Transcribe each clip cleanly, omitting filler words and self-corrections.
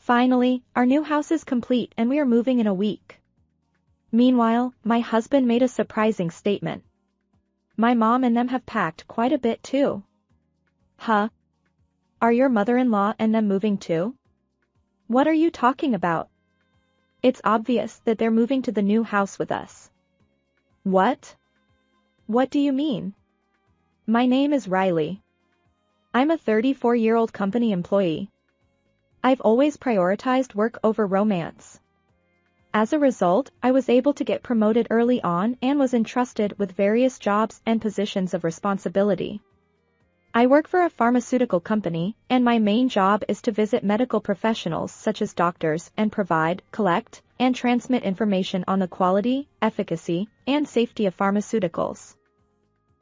Finally, our new house is complete and we are moving in a week. Meanwhile, my husband made a surprising statement. My mom and them have packed quite a bit too. Huh? Are your mother-in-law and them moving too? What are you talking about? It's obvious that they're moving to the new house with us. What? What do you mean? My name is Riley. I'm a 34-year-old company employee. I've always prioritized work over romance. As a result, I was able to get promoted early on and was entrusted with various jobs and positions of responsibility. I work for a pharmaceutical company, and my main job is to visit medical professionals such as doctors and provide, collect, and transmit information on the quality, efficacy, and safety of pharmaceuticals.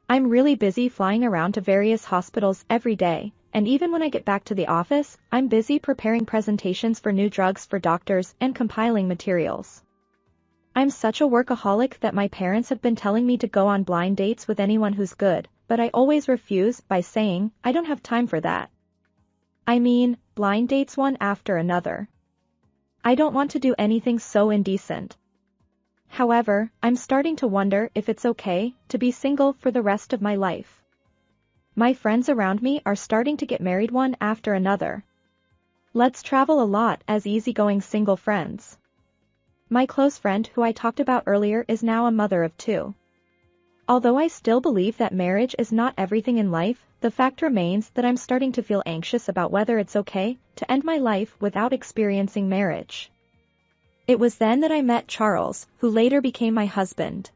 I'm really busy flying around to various hospitals every day, and even when I get back to the office, I'm busy preparing presentations for new drugs for doctors and compiling materials. I'm such a workaholic that my parents have been telling me to go on blind dates with anyone who's good, but I always refuse by saying, I don't have time for that. I mean, blind dates one after another. I don't want to do anything so indecent. However, I'm starting to wonder if it's okay to be single for the rest of my life. My friends around me are starting to get married one after another. Let's travel a lot as easygoing single friends. My close friend who I talked about earlier is now a mother of 2. Although I still believe that marriage is not everything in life, the fact remains that I'm starting to feel anxious about whether it's okay to end my life without experiencing marriage. It was then that I met Charles, who later became my husband.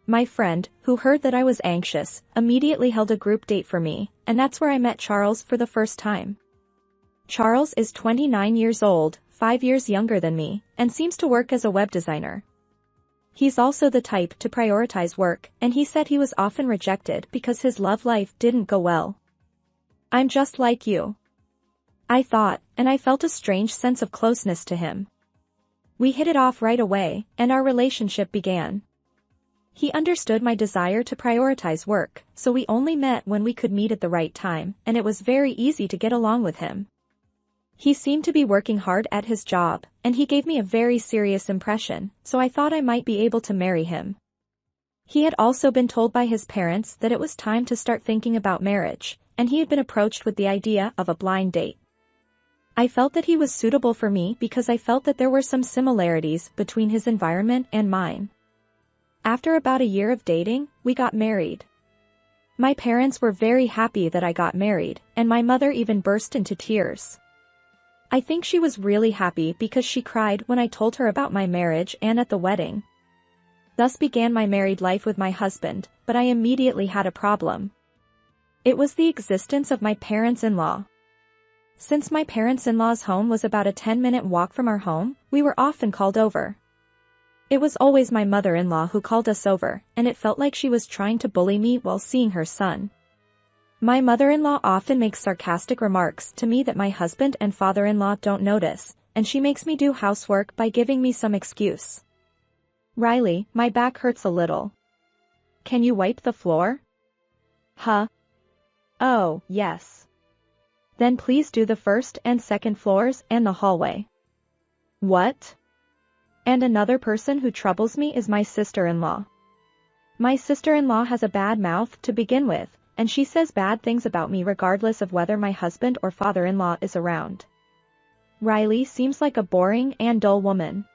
My friend, who heard that I was anxious, immediately held a group date for me, and that's where I met Charles for the first time. Charles is 29 years old, 5 years younger than me, and seems to work as a web designer. He's also the type to prioritize work, and he said he was often rejected because his love life didn't go well. I'm just like you, I thought, and I felt a strange sense of closeness to him. We hit it off right away, and our relationship began. He understood my desire to prioritize work, so we only met when we could meet at the right time, and it was very easy to get along with him. He seemed to be working hard at his job, and he gave me a very serious impression, so I thought I might be able to marry him. He had also been told by his parents that it was time to start thinking about marriage, and he had been approached with the idea of a blind date. I felt that he was suitable for me because I felt that there were some similarities between his environment and mine. After about a year of dating, we got married. My parents were very happy that I got married, and my mother even burst into tears. I think she was really happy because she cried when I told her about my marriage and at the wedding. Thus began my married life with my husband, but I immediately had a problem. It was the existence of my parents-in-law. Since my parents-in-law's home was about a 10-minute walk from our home, we were often called over. It was always my mother-in-law who called us over, and it felt like she was trying to bully me while seeing her son. My mother-in-law often makes sarcastic remarks to me that my husband and father-in-law don't notice, and she makes me do housework by giving me some excuse. Riley, my back hurts a little. Can you wipe the floor? Huh? Oh, yes. Then please do the first and second floors and the hallway. What? And another person who troubles me is my sister-in-law. My sister-in-law has a bad mouth to begin with, and she says bad things about me regardless of whether my husband or father-in-law is around. Riley seems like a boring and dull woman.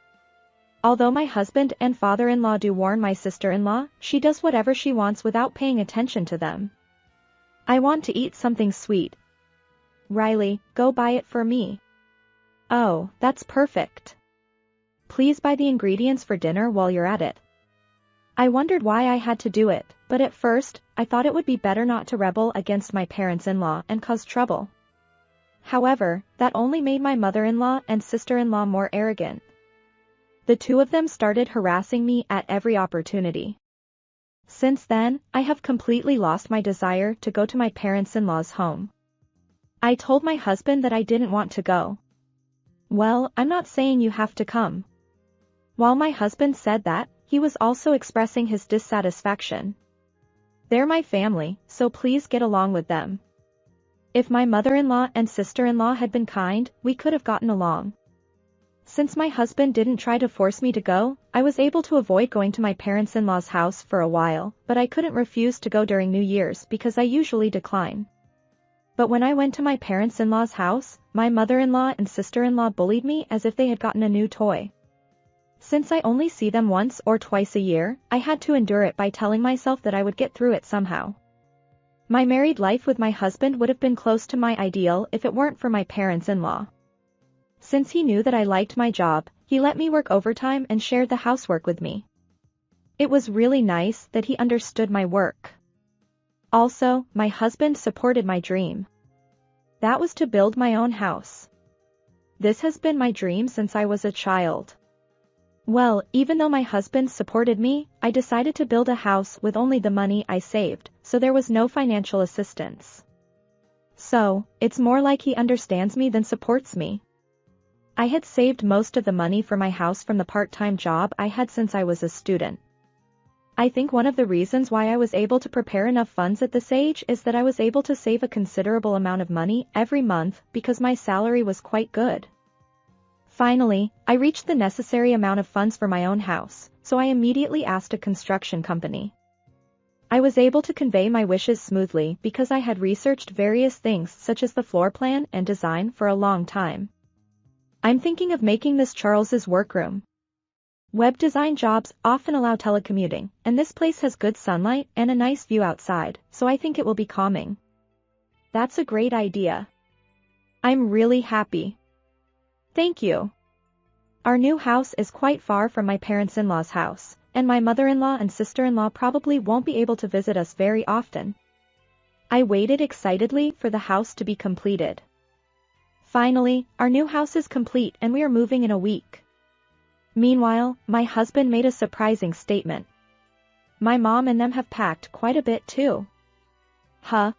Although my husband and father-in-law do warn my sister-in-law, she does whatever she wants without paying attention to them. I want to eat something sweet. Riley, go buy it for me. Oh, that's perfect. Please buy the ingredients for dinner while you're at it. I wondered why I had to do it, but at first, I thought it would be better not to rebel against my parents-in-law and cause trouble. However, that only made my mother-in-law and sister-in-law more arrogant. The two of them started harassing me at every opportunity. Since then, I have completely lost my desire to go to my parents-in-law's home. I told my husband that I didn't want to go. Well, I'm not saying you have to come. While my husband said that, he was also expressing his dissatisfaction. They're my family, so please get along with them. If my mother-in-law and sister-in-law had been kind, we could have gotten along. Since my husband didn't try to force me to go, I was able to avoid going to my parents-in-law's house for a while, but I couldn't refuse to go during New Year's because I usually decline. But when I went to my parents-in-law's house, my mother-in-law and sister-in-law bullied me as if they had gotten a new toy. Since I only see them once or twice a year, I had to endure it by telling myself that I would get through it somehow. My married life with my husband would have been close to my ideal if it weren't for my parents-in-law. Since he knew that I liked my job, he let me work overtime and shared the housework with me. It was really nice that he understood my work. Also, my husband supported my dream. That was to build my own house. This has been my dream since I was a child. Well, even though my husband supported me, I decided to build a house with only the money I saved, so there was no financial assistance. So, it's more like he understands me than supports me. I had saved most of the money for my house from the part-time job I had since I was a student. I think one of the reasons why I was able to prepare enough funds at this age is that I was able to save a considerable amount of money every month because my salary was quite good. Finally, I reached the necessary amount of funds for my own house, so I immediately asked a construction company. I was able to convey my wishes smoothly because I had researched various things such as the floor plan and design for a long time. I'm thinking of making this Charles's workroom. Web design jobs often allow telecommuting, and this place has good sunlight and a nice view outside, so I think it will be calming. That's a great idea. I'm really happy. Thank you. Our new house is quite far from my parents-in-law's house, and my mother-in-law and sister-in-law probably won't be able to visit us very often. I waited excitedly for the house to be completed. Finally, our new house is complete and we are moving in a week. Meanwhile, my husband made a surprising statement. My mom and them have packed quite a bit too. Huh?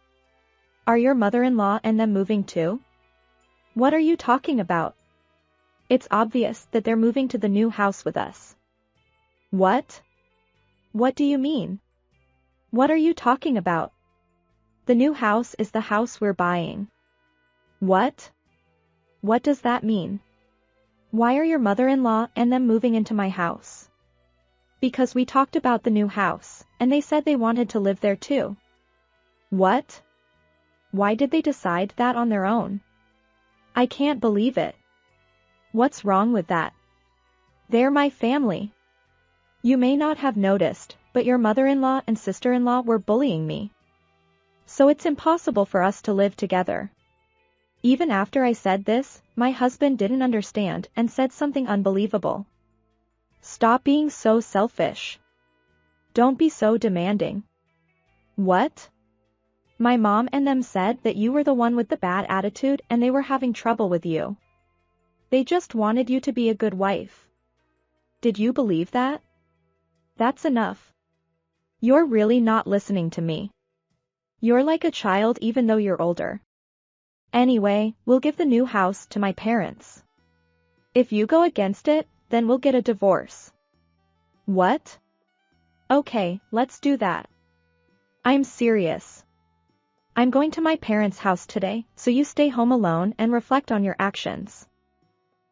Are your mother-in-law and them moving too? What are you talking about? It's obvious that they're moving to the new house with us. What? What do you mean? What are you talking about? The new house is the house we're buying. What? What does that mean? Why are your mother-in-law and them moving into my house? Because we talked about the new house, and they said they wanted to live there too. What? Why did they decide that on their own? I can't believe it. What's wrong with that? They're my family. You may not have noticed, but your mother-in-law and sister-in-law were bullying me. So it's impossible for us to live together. Even after I said this, my husband didn't understand and said something unbelievable. Stop being so selfish. Don't be so demanding. What? My mom and them said that you were the one with the bad attitude and they were having trouble with you. They just wanted you to be a good wife. Did you believe that? That's enough. You're really not listening to me. You're like a child even though you're older. Anyway, we'll give the new house to my parents. If you go against it, then we'll get a divorce. What? Okay, let's do that. I'm serious. I'm going to my parents' house today, so you stay home alone and reflect on your actions.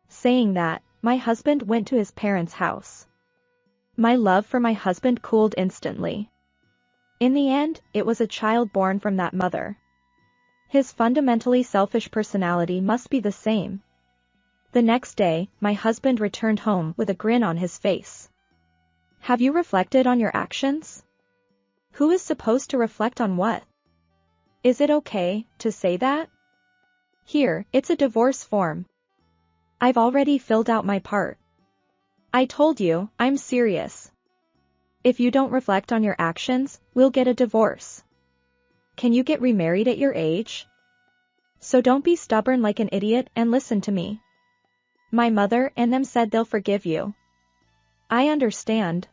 Saying that, my husband went to his parents' house. My love for my husband cooled instantly. In the end, it was a child born from that mother. His fundamentally selfish personality must be the same. The next day, my husband returned home with a grin on his face. Have you reflected on your actions? Who is supposed to reflect on what? Is it okay to say that? Here, it's a divorce form. I've already filled out my part. I told you, I'm serious. If you don't reflect on your actions, we'll get a divorce. Can you get remarried at your age? So don't be stubborn like an idiot and listen to me. My mother and them said they'll forgive you. I understand.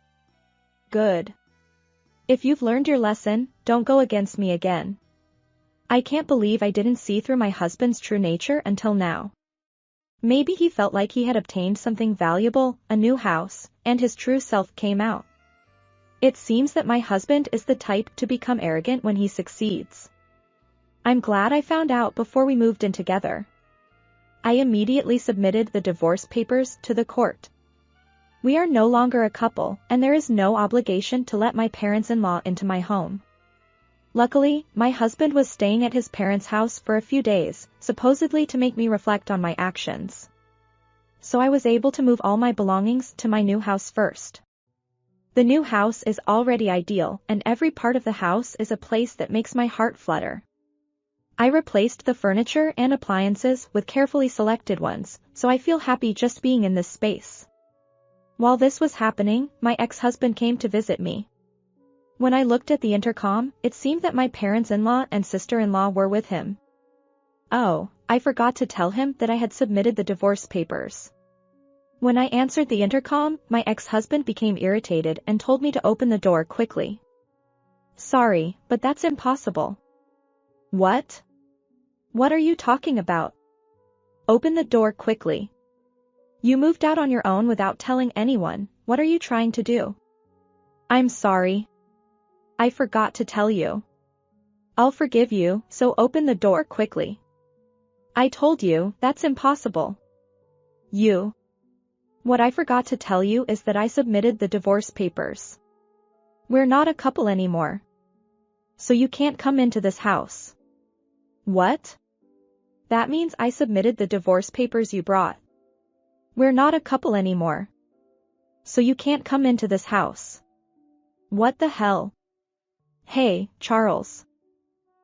Good. If you've learned your lesson, don't go against me again. I can't believe I didn't see through my husband's true nature until now. Maybe he felt like he had obtained something valuable, a new house, and his true self came out. It seems that my husband is the type to become arrogant when he succeeds. I'm glad I found out before we moved in together. I immediately submitted the divorce papers to the court. We are no longer a couple, and there is no obligation to let my parents-in-law into my home. Luckily, my husband was staying at his parents' house for a few days, supposedly to make me reflect on my actions. So I was able to move all my belongings to my new house first. The new house is already ideal, and every part of the house is a place that makes my heart flutter. I replaced the furniture and appliances with carefully selected ones, so I feel happy just being in this space. While this was happening, my ex-husband came to visit me. When I looked at the intercom, it seemed that my parents-in-law and sister-in-law were with him. Oh, I forgot to tell him that I had submitted the divorce papers. When I answered the intercom, my ex-husband became irritated and told me to open the door quickly. Sorry, but that's impossible. What? What are you talking about? Open the door quickly. You moved out on your own without telling anyone. What are you trying to do? I'm sorry. I forgot to tell you. I'll forgive you, so open the door quickly. I told you, that's impossible. You. What I forgot to tell you is that I submitted the divorce papers. We're not a couple anymore. So you can't come into this house. What? That means I submitted the divorce papers you brought. We're not a couple anymore. So you can't come into this house. What the hell? Hey, Charles.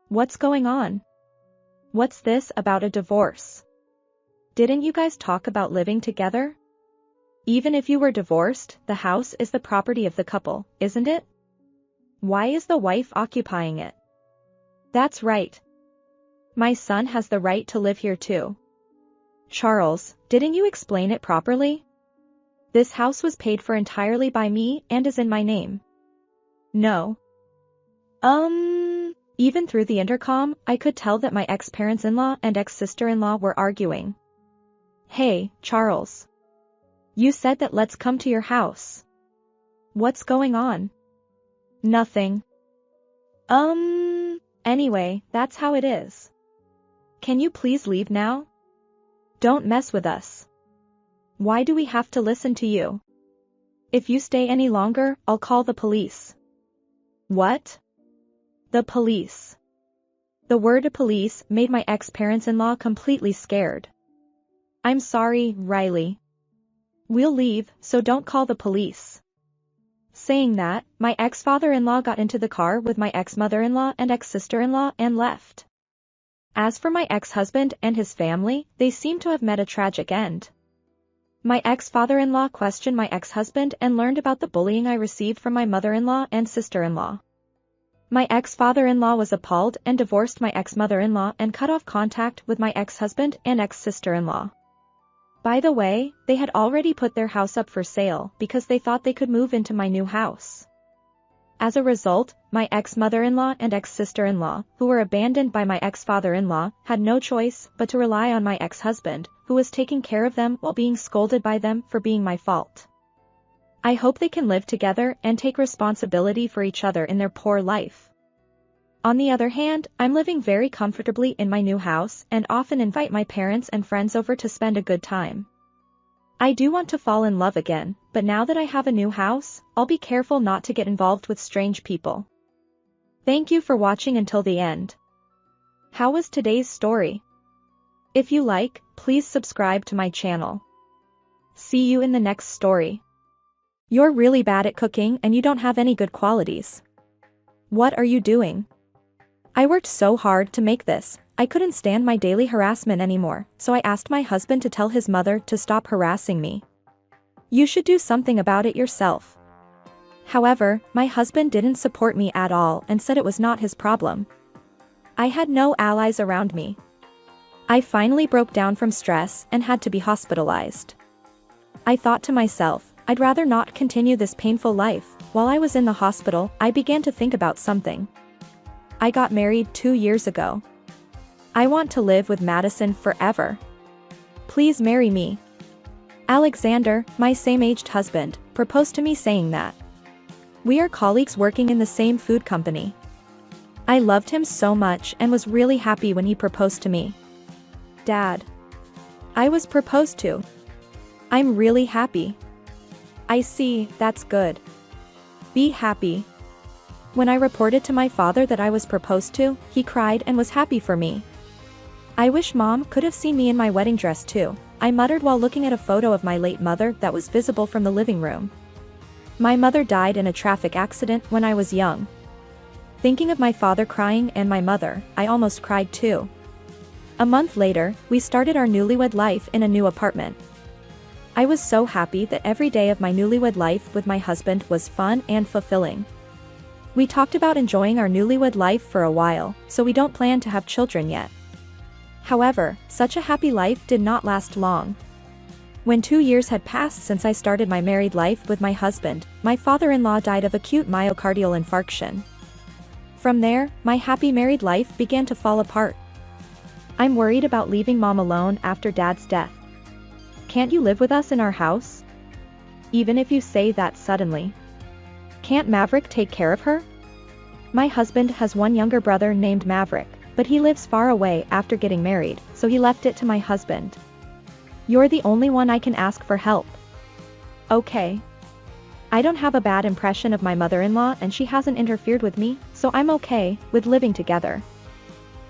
What's going on? What's this about a divorce? Didn't you guys talk about living together? Even if you were divorced, the house is the property of the couple, isn't it? Why is the wife occupying it? That's right. My son has the right to live here too. Charles, didn't you explain it properly? This house was paid for entirely by me and is in my name. No. Even through the intercom, I could tell that my ex-parents-in-law and ex-sister-in-law were arguing. Hey, Charles. You said that let's come to your house. What's going on? Nothing. Anyway, that's how it is. Can you please leave now? Don't mess with us. Why do we have to listen to you? If you stay any longer, I'll call the police. What? The police. The word police made my ex-parents-in-law completely scared. I'm sorry, Riley. We'll leave, so don't call the police. Saying that, my ex-father-in-law got into the car with my ex-mother-in-law and ex-sister-in-law and left. As for my ex-husband and his family, they seem to have met a tragic end. My ex-father-in-law questioned my ex-husband and learned about the bullying I received from my mother-in-law and sister-in-law. My ex-father-in-law was appalled and divorced my ex-mother-in-law and cut off contact with my ex-husband and ex-sister-in-law. By the way, they had already put their house up for sale because they thought they could move into my new house. As a result, my ex-mother-in-law and ex-sister-in-law, who were abandoned by my ex-father-in-law, had no choice but to rely on my ex-husband, who was taking care of them while being scolded by them for being my fault. I hope they can live together and take responsibility for each other in their poor life. On the other hand, I'm living very comfortably in my new house and often invite my parents and friends over to spend a good time. I do want to fall in love again, but now that I have a new house, I'll be careful not to get involved with strange people. Thank you for watching until the end. How was today's story? If you like, please subscribe to my channel. See you in the next story. You're really bad at cooking and you don't have any good qualities. What are you doing? I worked so hard to make this, I couldn't stand my daily harassment anymore, so I asked my husband to tell his mother to stop harassing me. You should do something about it yourself. However, my husband didn't support me at all and said it was not his problem. I had no allies around me. I finally broke down from stress and had to be hospitalized. I thought to myself, I'd rather not continue this painful life. While I was in the hospital, I began to think about something. I got married 2 years ago. I want to live with Madison forever. Please marry me. Alexander, my same-aged husband, proposed to me saying that we are colleagues working in the same food company. I loved him so much and was really happy when he proposed to me. Dad. I was proposed to. I'm really happy. I see, that's good. Be happy. When I reported to my father that I was proposed to, he cried and was happy for me. I wish Mom could have seen me in my wedding dress too, I muttered while looking at a photo of my late mother that was visible from the living room. My mother died in a traffic accident when I was young. Thinking of my father crying and my mother, I almost cried too. A month later, we started our newlywed life in a new apartment. I was so happy that every day of my newlywed life with my husband was fun and fulfilling. We talked about enjoying our newlywed life for a while, so we don't plan to have children yet. However, such a happy life did not last long. When 2 years had passed since I started my married life with my husband, my father-in-law died of acute myocardial infarction. From there, my happy married life began to fall apart. I'm worried about leaving Mom alone after Dad's death. Can't you live with us in our house? Even if you say that suddenly. Can't Maverick take care of her? My husband has one younger brother named Maverick, but he lives far away after getting married, so he left it to my husband. You're the only one I can ask for help. Okay. I don't have a bad impression of my mother-in-law and she hasn't interfered with me, so I'm okay with living together.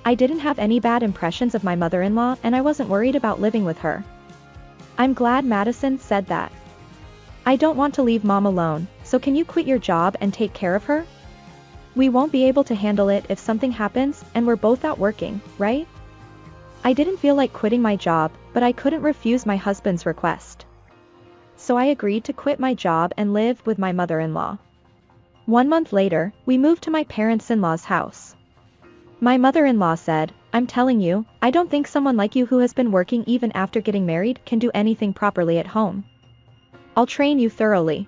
I didn't have any bad impressions of my mother-in-law and I wasn't worried about living with her. I'm glad Madison said that. I don't want to leave Mom alone, so can you quit your job and take care of her? We won't be able to handle it if something happens and we're both out working, right? I didn't feel like quitting my job, but I couldn't refuse my husband's request. So I agreed to quit my job and live with my mother-in-law. 1 month later, we moved to my parents-in-law's house. My mother-in-law said, I'm telling you, I don't think someone like you who has been working even after getting married can do anything properly at home. I'll train you thoroughly.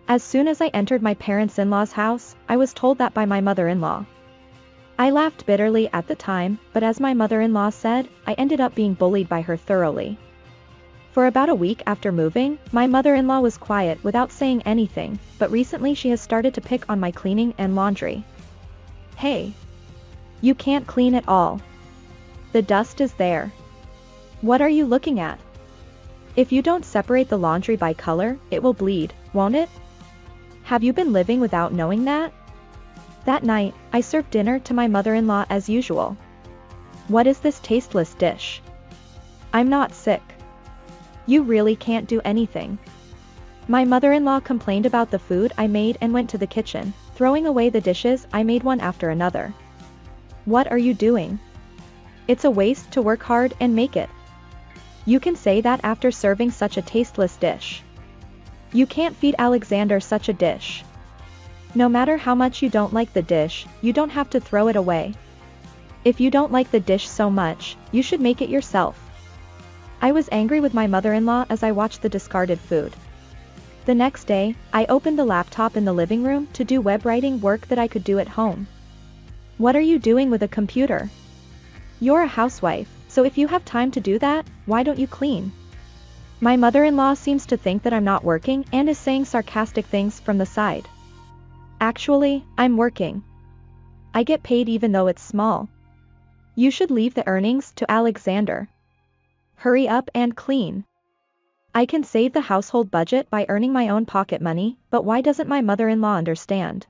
As soon as I entered my parents-in-law's house, I was told that by my mother-in-law. I laughed bitterly at the time, but as my mother-in-law said, I ended up being bullied by her thoroughly. For about a week after moving, my mother-in-law was quiet without saying anything, but recently she has started to pick on my cleaning and laundry. Hey! You can't clean at all. The dust is there. What are you looking at? If you don't separate the laundry by color, it will bleed, won't it? Have you been living without knowing that? That night, I served dinner to my mother-in-law as usual. What is this tasteless dish? I'm not sick. You really can't do anything. My mother-in-law complained about the food I made and went to the kitchen, throwing away the dishes I made one after another. What are you doing? It's a waste to work hard and make it. You can say that after serving such a tasteless dish. You can't feed Alexander such a dish. No matter how much you don't like the dish, you don't have to throw it away. If you don't like the dish so much, you should make it yourself. I was angry with my mother-in-law as I watched the discarded food. The next day, I opened the laptop in the living room to do web writing work that I could do at home. What are you doing with a computer? You're a housewife, so if you have time to do that, why don't you clean? My mother-in-law seems to think that I'm not working and is saying sarcastic things from the side. Actually, I'm working. I get paid even though it's small. You should leave the earnings to Alexander. Hurry up and clean. I can save the household budget by earning my own pocket money, but why doesn't my mother-in-law understand?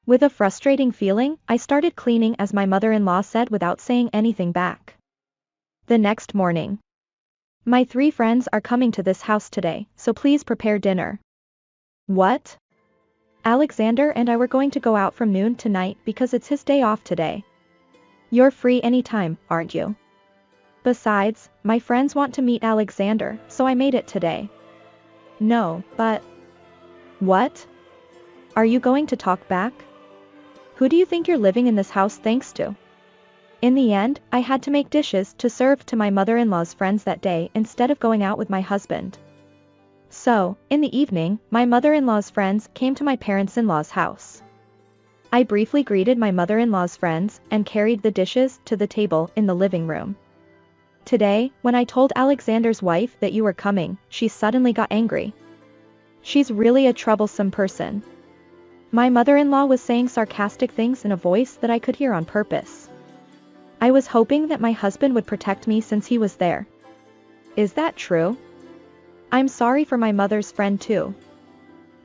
With a frustrating feeling, I started cleaning as my mother-in-law said without saying anything back. The next morning. My 3 friends are coming to this house today, so please prepare dinner. What? Alexander and I were going to go out from noon to night because it's his day off today. You're free anytime, aren't you? Besides, my friends want to meet Alexander, so I made it today. No, but... What? Are you going to talk back? Who do you think you're living in this house thanks to? In the end, I had to make dishes to serve to my mother-in-law's friends that day instead of going out with my husband. So, in the evening, my mother-in-law's friends came to my parents-in-law's house. I briefly greeted my mother-in-law's friends and carried the dishes to the table in the living room. Today, when I told Alexander's wife that you were coming, she suddenly got angry. She's really a troublesome person. My mother-in-law was saying sarcastic things in a voice that I could hear on purpose. I was hoping that my husband would protect me since he was there. Is that true? I'm sorry for my mother's friend too.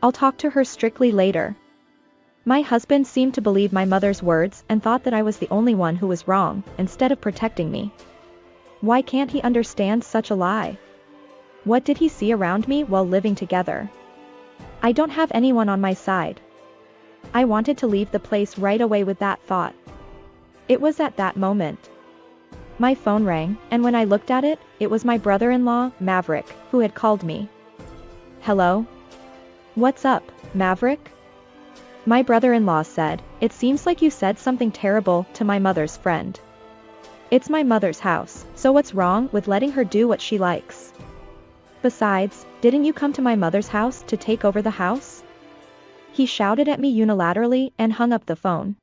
I'll talk to her strictly later. My husband seemed to believe my mother's words and thought that I was the only one who was wrong, instead of protecting me. Why can't he understand such a lie? What did he see around me while living together? I don't have anyone on my side. I wanted to leave the place right away with that thought. It was at that moment. My phone rang, and when I looked at it, it was my brother-in-law, Maverick, who had called me. Hello? What's up, Maverick? My brother-in-law said, "It seems like you said something terrible to my mother's friend. It's my mother's house, so what's wrong with letting her do what she likes? Besides, didn't you come to my mother's house to take over the house?" He shouted at me unilaterally and hung up the phone.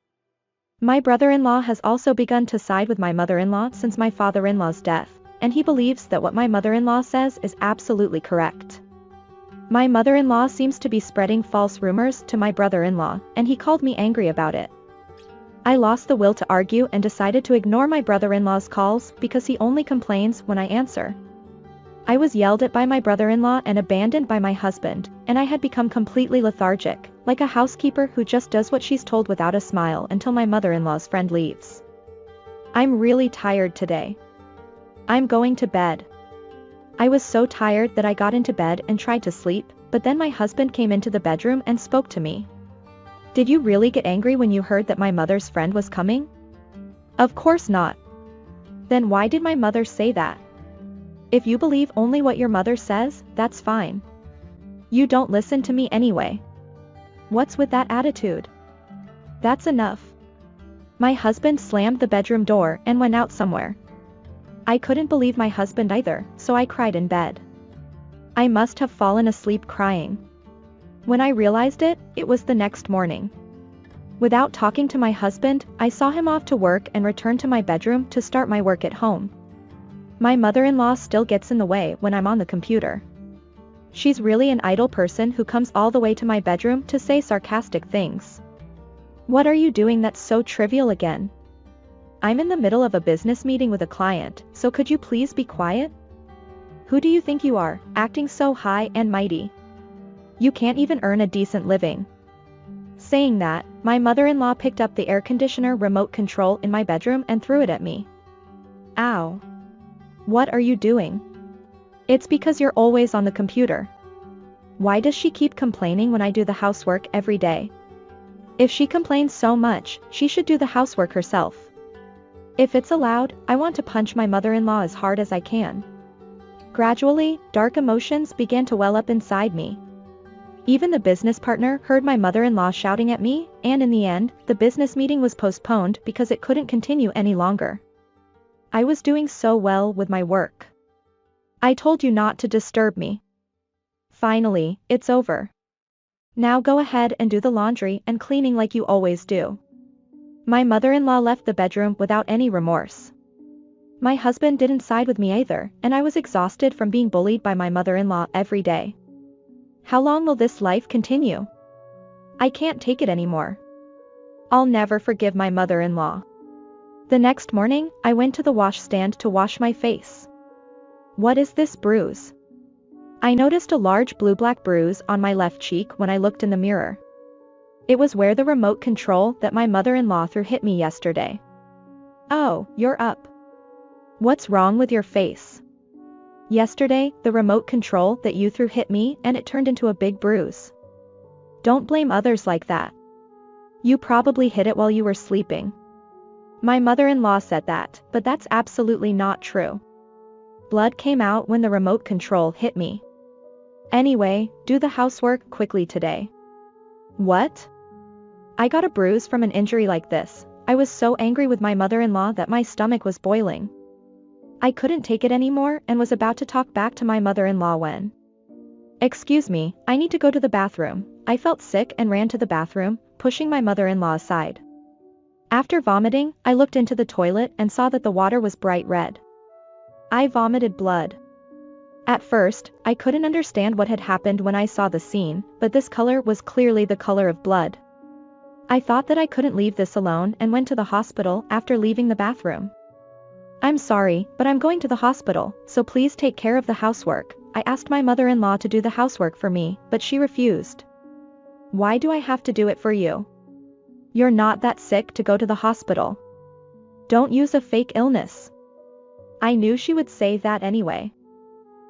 My brother-in-law has also begun to side with my mother-in-law since my father-in-law's death, and he believes that what my mother-in-law says is absolutely correct. My mother-in-law seems to be spreading false rumors to my brother-in-law, and he called me angry about it. I lost the will to argue and decided to ignore my brother-in-law's calls because he only complains when I answer. I was yelled at by my brother-in-law and abandoned by my husband, and I had become completely lethargic, like a housekeeper who just does what she's told without a smile until my mother-in-law's friend leaves. I'm really tired today. I'm going to bed. I was so tired that I got into bed and tried to sleep, but then my husband came into the bedroom and spoke to me. Did you really get angry when you heard that my mother's friend was coming? Of course not. Then why did my mother say that? If you believe only what your mother says, that's fine. You don't listen to me anyway. What's with that attitude? That's enough. My husband slammed the bedroom door and went out somewhere. I couldn't believe my husband either, so I cried in bed. I must have fallen asleep crying. When I realized it, it was the next morning. Without talking to my husband, I saw him off to work and returned to my bedroom to start my work at home. My mother-in-law still gets in the way when I'm on the computer. She's really an idle person who comes all the way to my bedroom to say sarcastic things. What are you doing that's so trivial again? I'm in the middle of a business meeting with a client, so could you please be quiet? Who do you think you are, acting so high and mighty? You can't even earn a decent living. Saying that, my mother-in-law picked up the air conditioner remote control in my bedroom and threw it at me. Ow. What are you doing? It's because you're always on the computer. Why does she keep complaining when I do the housework every day? If she complains so much, she should do the housework herself. If it's allowed, I want to punch my mother-in-law as hard as I can. Gradually, dark emotions began to well up inside me. Even the business partner heard my mother-in-law shouting at me, and in the end, the business meeting was postponed because it couldn't continue any longer. I was doing so well with my work. I told you not to disturb me. Finally, it's over. Now go ahead and do the laundry and cleaning like you always do. My mother-in-law left the bedroom without any remorse. My husband didn't side with me either, and I was exhausted from being bullied by my mother-in-law every day. How long will this life continue? I can't take it anymore. I'll never forgive my mother-in-law. The next morning, I went to the washstand to wash my face. What is this bruise? I noticed a large blue-black bruise on my left cheek when I looked in the mirror. It was where the remote control that my mother-in-law threw hit me yesterday. Oh, you're up. What's wrong with your face? Yesterday, the remote control that you threw hit me and it turned into a big bruise. Don't blame others like that. You probably hit it while you were sleeping. My mother-in-law said that, but that's absolutely not true. Blood came out when the remote control hit me. Anyway, do the housework quickly today. What? I got a bruise from an injury like this. I was so angry with my mother-in-law that my stomach was boiling. I couldn't take it anymore and was about to talk back to my mother-in-law when. Excuse me, I need to go to the bathroom. I felt sick and ran to the bathroom, pushing my mother-in-law aside. After vomiting, I looked into the toilet and saw that the water was bright red. I vomited blood. At first, I couldn't understand what had happened when I saw the scene, but this color was clearly the color of blood. I thought that I couldn't leave this alone and went to the hospital after leaving the bathroom. I'm sorry, but I'm going to the hospital, so please take care of the housework. I asked my mother-in-law to do the housework for me, but she refused. Why do I have to do it for you? You're not that sick to go to the hospital. Don't use a fake illness. I knew she would say that anyway.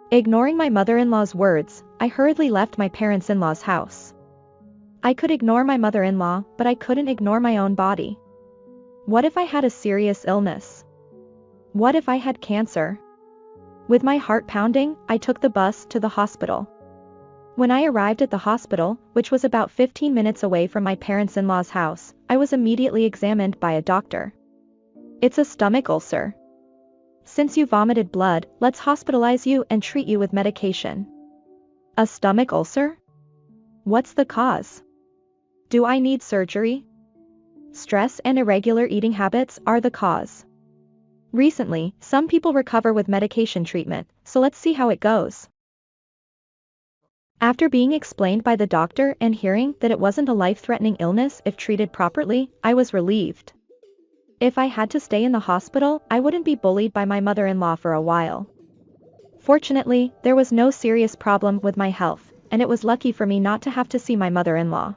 Ignoring my mother-in-law's words, I hurriedly left my parents-in-law's house. I could ignore my mother-in-law, but I couldn't ignore my own body. What if I had a serious illness? What if I had cancer? With my heart pounding, I took the bus to the hospital. When I arrived at the hospital, which was about 15 minutes away from my parents-in-law's house, I was immediately examined by a doctor. It's a stomach ulcer. Since you vomited blood, let's hospitalize you and treat you with medication. A stomach ulcer? What's the cause? Do I need surgery? Stress and irregular eating habits are the cause. Recently, some people recover with medication treatment, so let's see how it goes. After being explained by the doctor and hearing that it wasn't a life-threatening illness if treated properly, I was relieved. If I had to stay in the hospital, I wouldn't be bullied by my mother-in-law for a while. Fortunately, there was no serious problem with my health, and it was lucky for me not to have to see my mother-in-law.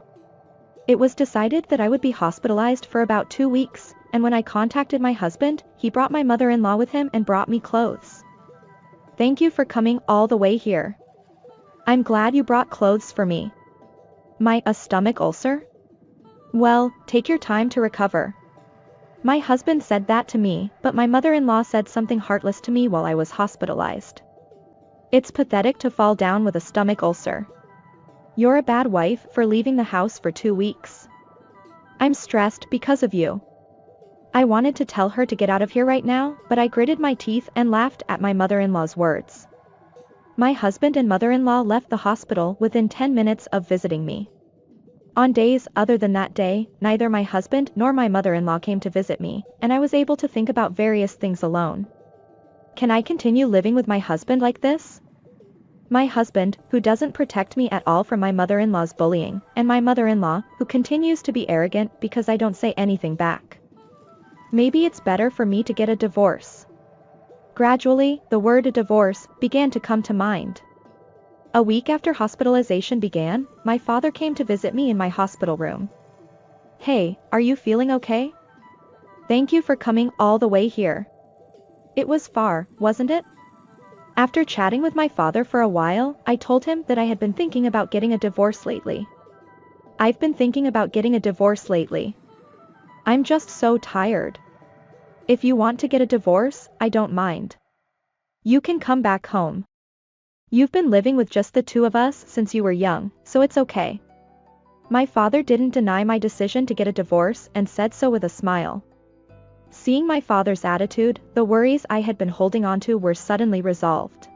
It was decided that I would be hospitalized for about 2 weeks, and when I contacted my husband, he brought my mother-in-law with him and brought me clothes. Thank you for coming all the way here. I'm glad you brought clothes for me. A stomach ulcer? Well, take your time to recover. My husband said that to me, but my mother-in-law said something heartless to me while I was hospitalized. It's pathetic to fall down with a stomach ulcer. You're a bad wife for leaving the house for 2 weeks. I'm stressed because of you. I wanted to tell her to get out of here right now, but I gritted my teeth and laughed at my mother-in-law's words. My husband and mother-in-law left the hospital within 10 minutes of visiting me. On days other than that day, neither my husband nor my mother-in-law came to visit me, and I was able to think about various things alone. Can I continue living with my husband like this? My husband, who doesn't protect me at all from my mother-in-law's bullying, and my mother-in-law, who continues to be arrogant because I don't say anything back. Maybe it's better for me to get a divorce. Gradually, the word divorce began to come to mind. A week after hospitalization began, my father came to visit me in my hospital room. Hey, are you feeling okay? Thank you for coming all the way here. It was far, wasn't it? After chatting with my father for a while, I told him that I had been thinking about getting a divorce lately. I've been thinking about getting a divorce lately. I'm just so tired. If you want to get a divorce, I don't mind. You can come back home. You've been living with just the two of us since you were young, so it's okay. My father didn't deny my decision to get a divorce and said so with a smile. Seeing my father's attitude, the worries I had been holding onto were suddenly resolved.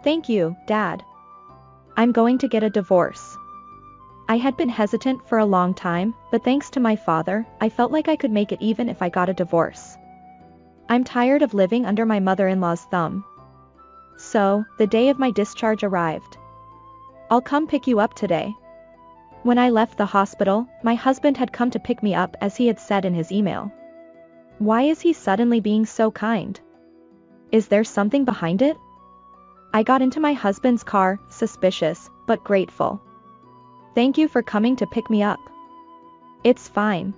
Thank you, Dad. I'm going to get a divorce. I had been hesitant for a long time, but thanks to my father, I felt like I could make it even if I got a divorce. I'm tired of living under my mother-in-law's thumb. So, the day of my discharge arrived. I'll come pick you up today. When I left the hospital, my husband had come to pick me up as he had said in his email. Why is he suddenly being so kind? Is there something behind it? I got into my husband's car, suspicious, but grateful. Thank you for coming to pick me up. It's fine.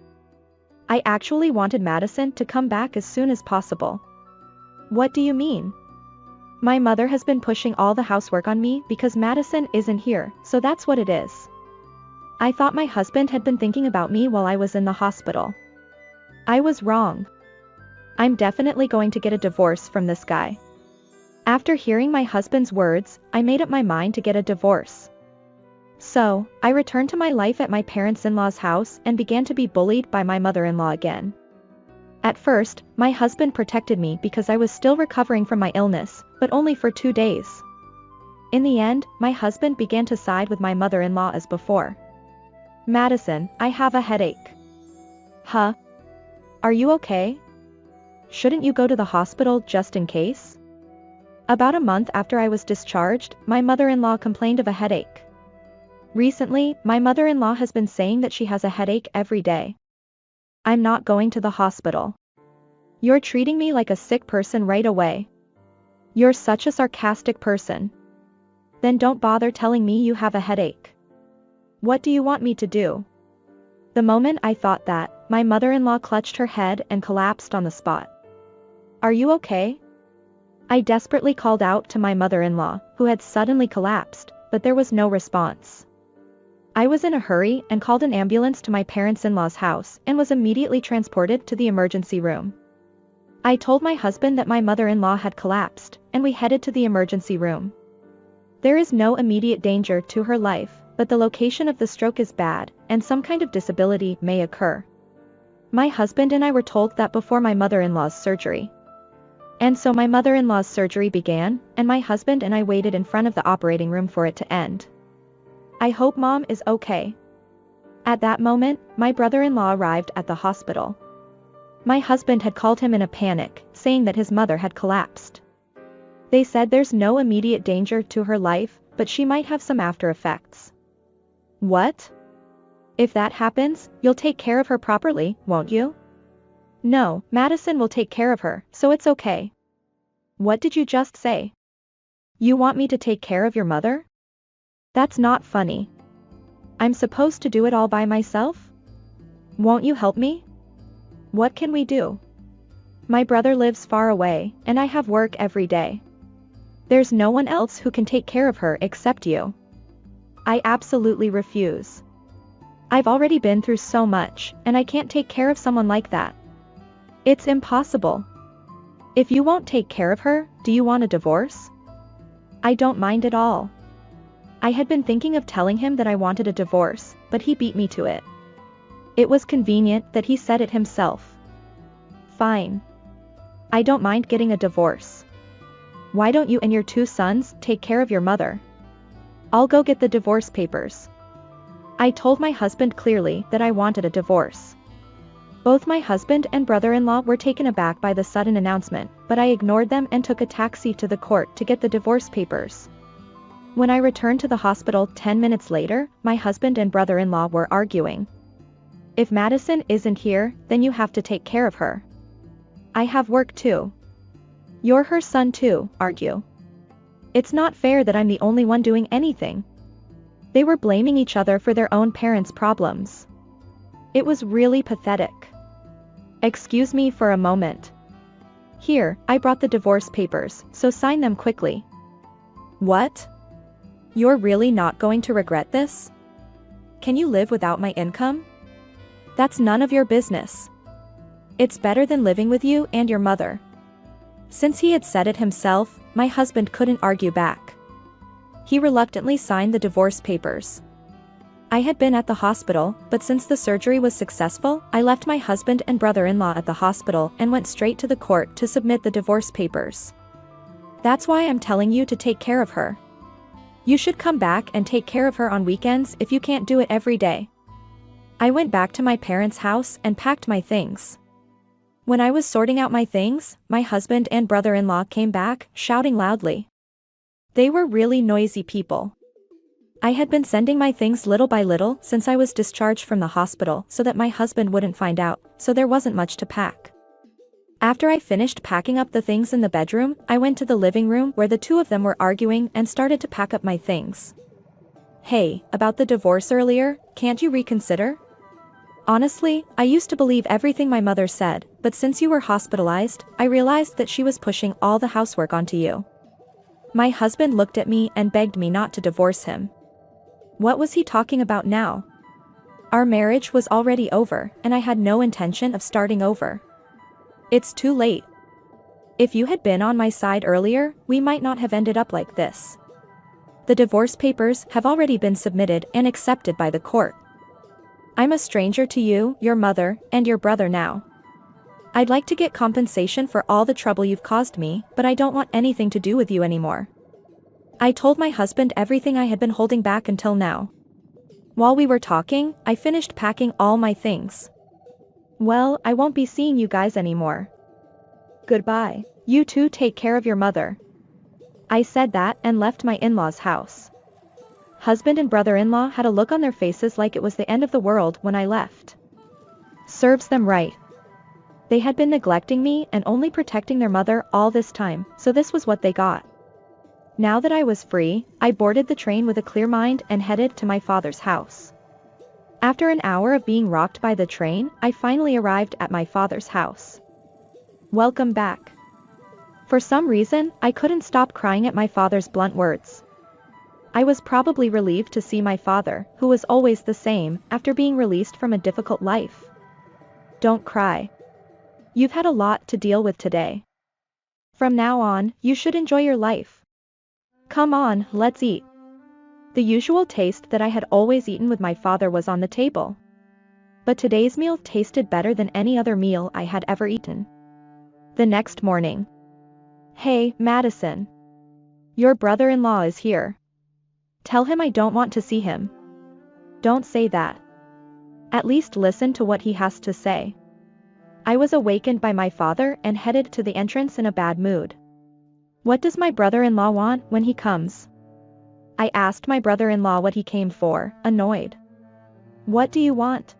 I actually wanted Madison to come back as soon as possible. What do you mean? My mother has been pushing all the housework on me because Madison isn't here, so that's what it is. I thought my husband had been thinking about me while I was in the hospital. I was wrong. I'm definitely going to get a divorce from this guy. After hearing my husband's words, I made up my mind to get a divorce. So, I returned to my life at my parents-in-law's house and began to be bullied by my mother-in-law again. At first, my husband protected me because I was still recovering from my illness, but only for 2 days. In the end, my husband began to side with my mother-in-law as before. Madison, I have a headache. Huh? Are you okay? Shouldn't you go to the hospital just in case? About a month after I was discharged, my mother-in-law complained of a headache. Recently, my mother-in-law has been saying that she has a headache every day. I'm not going to the hospital. You're treating me like a sick person right away. You're such a sarcastic person. Then don't bother telling me you have a headache. What do you want me to do? The moment I thought that, my mother-in-law clutched her head and collapsed on the spot. Are you okay? I desperately called out to my mother-in-law, who had suddenly collapsed, but there was no response. I was in a hurry and called an ambulance to my parents-in-law's house and was immediately transported to the emergency room. I told my husband that my mother-in-law had collapsed, and we headed to the emergency room. There is no immediate danger to her life, but the location of the stroke is bad, and some kind of disability may occur. My husband and I were told that before my mother-in-law's surgery. And so my mother-in-law's surgery began, and my husband and I waited in front of the operating room for it to end. I hope Mom is okay. At that moment, my brother-in-law arrived at the hospital. My husband had called him in a panic, saying that his mother had collapsed. They said there's no immediate danger to her life, but she might have some after effects. What? If that happens, you'll take care of her properly, won't you? No, Madison will take care of her, so it's okay. What did you just say? You want me to take care of your mother? That's not funny. I'm supposed to do it all by myself? Won't you help me? What can we do? My brother lives far away, and I have work every day. There's no one else who can take care of her except you. I absolutely refuse. I've already been through so much, and I can't take care of someone like that. It's impossible. If you won't take care of her, do you want a divorce? I don't mind at all. I had been thinking of telling him that I wanted a divorce, but he beat me to it. It was convenient that he said it himself. Fine. I don't mind getting a divorce. Why don't you and your 2 sons take care of your mother? I'll go get the divorce papers. I told my husband clearly that I wanted a divorce. Both my husband and brother-in-law were taken aback by the sudden announcement, but I ignored them and took a taxi to the court to get the divorce papers. When I returned to the hospital 10 minutes later, my husband and brother-in-law were arguing. If Madison isn't here, then you have to take care of her. I have work too. You're her son too, aren't you? It's not fair that I'm the only one doing anything. They were blaming each other for their own parents' problems. It was really pathetic. Excuse me for a moment. Here, I brought the divorce papers, so sign them quickly. What? You're really not going to regret this? Can you live without my income? That's none of your business. It's better than living with you and your mother. Since he had said it himself, my husband couldn't argue back. He reluctantly signed the divorce papers. I had been at the hospital, but since the surgery was successful, I left my husband and brother-in-law at the hospital and went straight to the court to submit the divorce papers. That's why I'm telling you to take care of her. You should come back and take care of her on weekends if you can't do it every day. I went back to my parents' house and packed my things. When I was sorting out my things, my husband and brother-in-law came back, shouting loudly. They were really noisy people. I had been sending my things little by little since I was discharged from the hospital so that my husband wouldn't find out, so there wasn't much to pack. After I finished packing up the things in the bedroom, I went to the living room where the 2 of them were arguing and started to pack up my things. Hey, about the divorce earlier, can't you reconsider? Honestly, I used to believe everything my mother said, but since you were hospitalized, I realized that she was pushing all the housework onto you. My husband looked at me and begged me not to divorce him. What was he talking about now? Our marriage was already over, and I had no intention of starting over. It's too late. If you had been on my side earlier, we might not have ended up like this. The divorce papers have already been submitted and accepted by the court. I'm a stranger to you, your mother, and your brother now. I'd like to get compensation for all the trouble you've caused me, but I don't want anything to do with you anymore. I told my husband everything I had been holding back until now. While we were talking, I finished packing all my things. Well, I won't be seeing you guys anymore. Goodbye. You two take care of your mother. I said that and left my in-laws' house. Husband and brother-in-law had a look on their faces like it was the end of the world when I left. Serves them right. They had been neglecting me and only protecting their mother all this time, so this was what they got. Now that I was free, I boarded the train with a clear mind and headed to my father's house. After an hour of being rocked by the train, I finally arrived at my father's house. Welcome back. For some reason, I couldn't stop crying at my father's blunt words. I was probably relieved to see my father, who was always the same, after being released from a difficult life. Don't cry. You've had a lot to deal with today. From now on, you should enjoy your life. Come on, let's eat. The usual taste that I had always eaten with my father was on the table. But today's meal tasted better than any other meal I had ever eaten. The next morning. Hey, Madison. Your brother-in-law is here. Tell him I don't want to see him. Don't say that. At least listen to what he has to say. I was awakened by my father and headed to the entrance in a bad mood. What does my brother-in-law want when he comes? I asked my brother-in-law what he came for, annoyed. What do you want?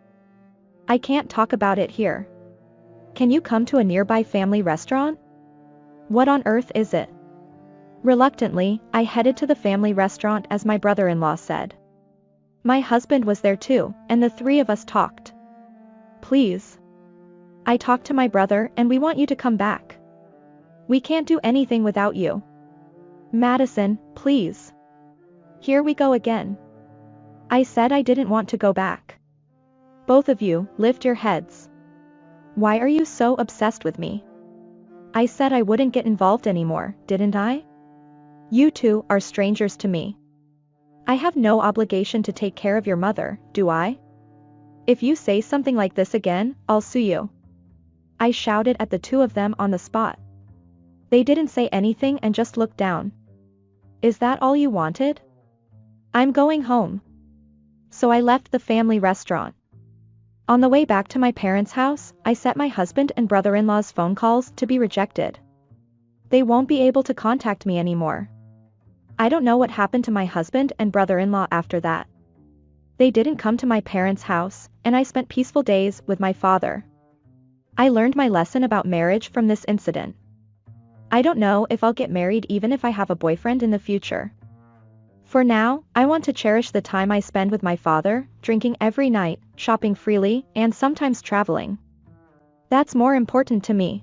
I can't talk about it here. Can you come to a nearby family restaurant? What on earth is it? Reluctantly, I headed to the family restaurant as my brother-in-law said. My husband was there too, and the three of us talked. Please. I talked to my brother and we want you to come back. We can't do anything without you. Madison, please. Here we go again. I said I didn't want to go back. Both of you, lift your heads. Why are you so obsessed with me? I said I wouldn't get involved anymore, didn't I? You two are strangers to me. I have no obligation to take care of your mother, do I? If you say something like this again, I'll sue you. I shouted at the two of them on the spot. They didn't say anything and just looked down. Is that all you wanted? I'm going home. So I left the family restaurant. On the way back to my parents' house, I set my husband and brother-in-law's phone calls to be rejected. They won't be able to contact me anymore. I don't know what happened to my husband and brother-in-law after that. They didn't come to my parents' house, and I spent peaceful days with my father. I learned my lesson about marriage from this incident. I don't know if I'll get married even if I have a boyfriend in the future. For now, I want to cherish the time I spend with my father, drinking every night, shopping freely, and sometimes traveling. That's more important to me.